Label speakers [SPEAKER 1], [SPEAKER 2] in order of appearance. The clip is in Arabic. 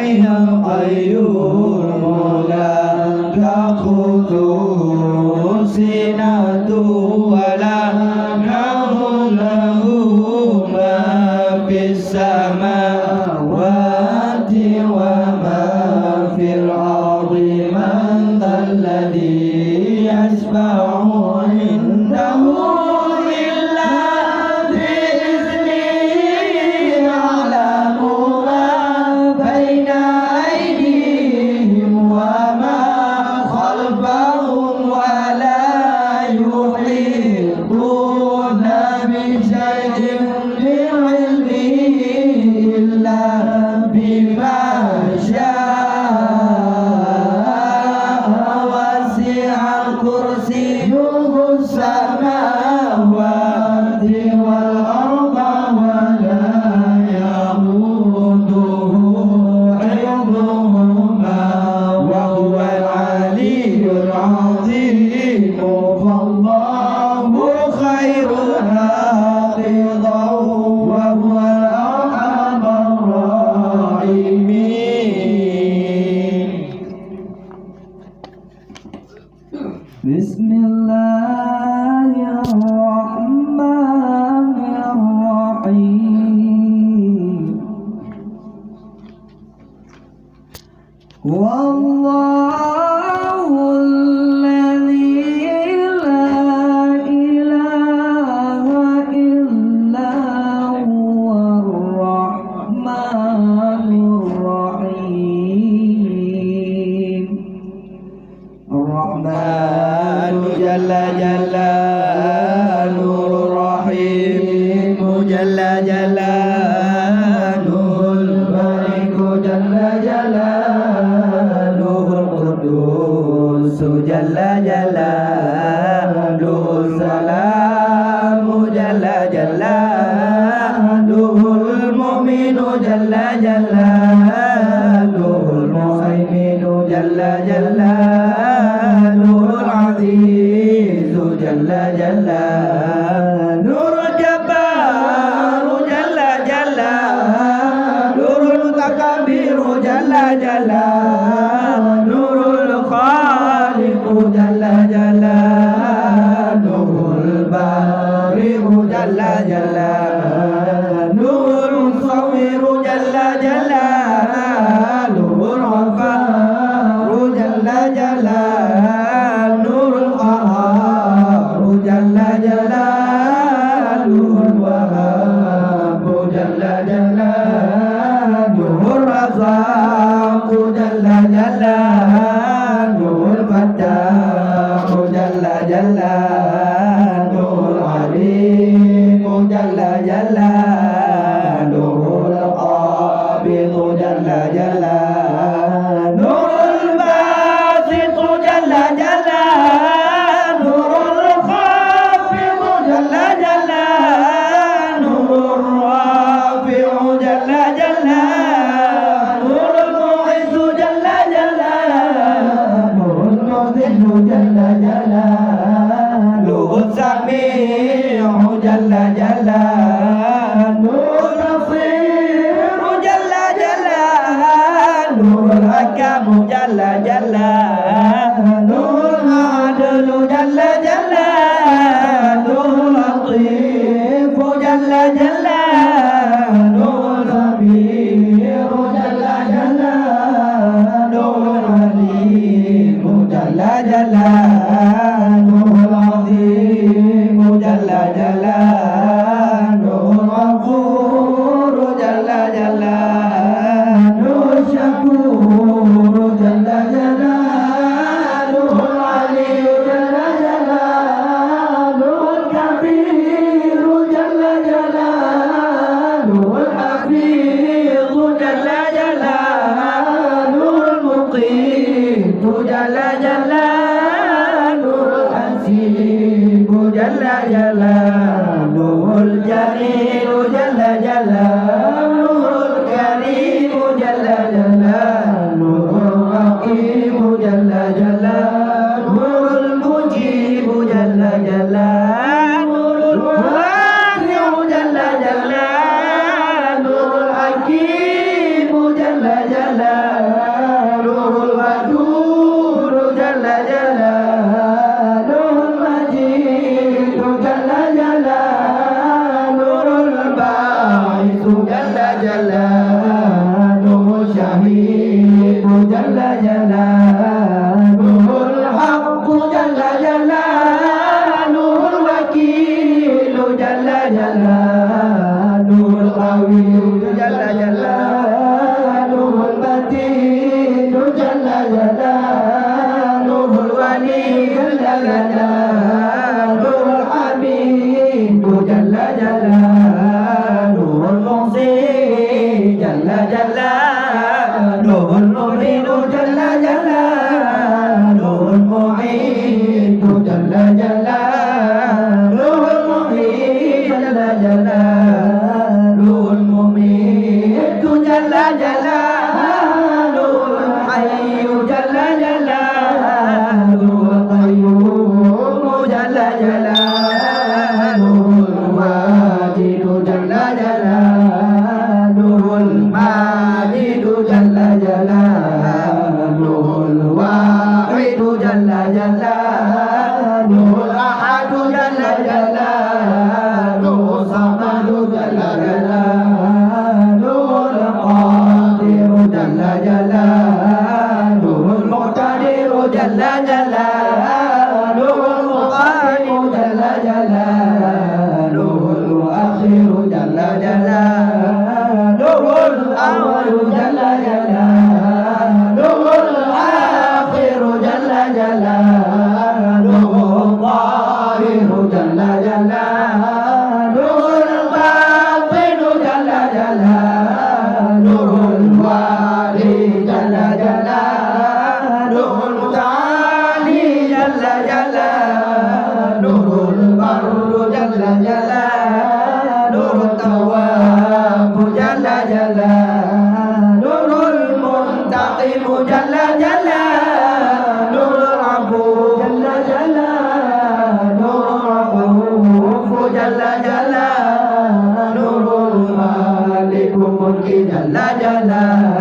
[SPEAKER 1] حي قيوم لا تأخذه سنة ولا نوم له ما في السماوات وما في الأرض من ذا الذي يشفع عنده إلا بإذنه يعلم ما بين أيديهم وما خلفهم ولا يحيطون بشيء من علمه إلا بما شاء وسع كرسيه السماوات والأرض ولا يئوده حفظهما وهو العلي العظيم فالله خير حافظا وهو أرحم الراحمين. بسم الله الرحمن الرحيم. والله الذي لا إله إلا هو الرحمن الرحيم. الرحمن جل جلاله الرحيم جل جلاله الملك جل جلاله القدوس جل جلاله السلام جل جلاله المؤمن جل جلاله المهيمن جل جلاله العزيز جل جلاله الجبار جل جلاله المتكبر جل جلاله الخالق جل جلاله البارئ جل جلاله المصور جل جلاله الغفار جل جلاله القهار جل جلاله الوهاب جل جلاله الرزاق جل جلاله الفتاح جل جلاله العليم جل جلاله القابض جل جلاله الباسط جل جلاله الخافض جل جلاله الرافع جل جلاله المعز جل جلاله المذل جل جلاله السميع جل جلاله البصير جل جلاله الحكم جل جلاله العدل جل جلاله اللطيف جل جلاله الخبير جل جلاله العليم جل جلاله العظيم جل جلاله الغفور جل جلاله الشكور جل جلاله العلي جل جلاله الكبير جل جلاله الحفيظ جل جلاله المقيت جل جلاله الحسيب جل جلاله الجليل جل جلاله الكريم جل جلاله الرقيب جل جلاله المجيب جل جلاله الواسع جل جلاله الحكيم جل jalla jalaluhul wadud jalla jalaluhul majid jalla jalaluhul ba'id jalla jalaluhul syahid jalla jalaluhul haqq jalla jalaluhul wakil jalla jalaluhul qawi jalla jalaluhul matin jalla jalaluhul wali jalla jalaluhul hamid jalla jalaluhul muhsi jalla jalaluhul mu'min jalla jalaluhul mu'in jalla jalaluhul mu'min jalla jalaluhul mu'min jalla jalaluhul hayy jalla jalaluhul qayyum jalla jalaluhul wajid jalla jalaluhul majid jalla jalaluhul wahid jalla jalaluhul ahad jalla jalaluhul samad jalla jalaluhul qadir jalla jalaluhul muqtadir jalla jalaluhul muqaddim jalla jalaluhul muakhir jalla jalaluhul awwal jalla jalaluhul akhir jalla jalaluhul zahir jalla jalaluhul batin jalla jalaluhul wali jalla jalaluhul muta'ali jalla jalaluhul barru jalla jalaluhul tawwab jalla jalaluhul muntaqim jalla jalaluhul afu jalla jalaluhul rauf jalla jalaluhul malik mulki jalla jalaluhul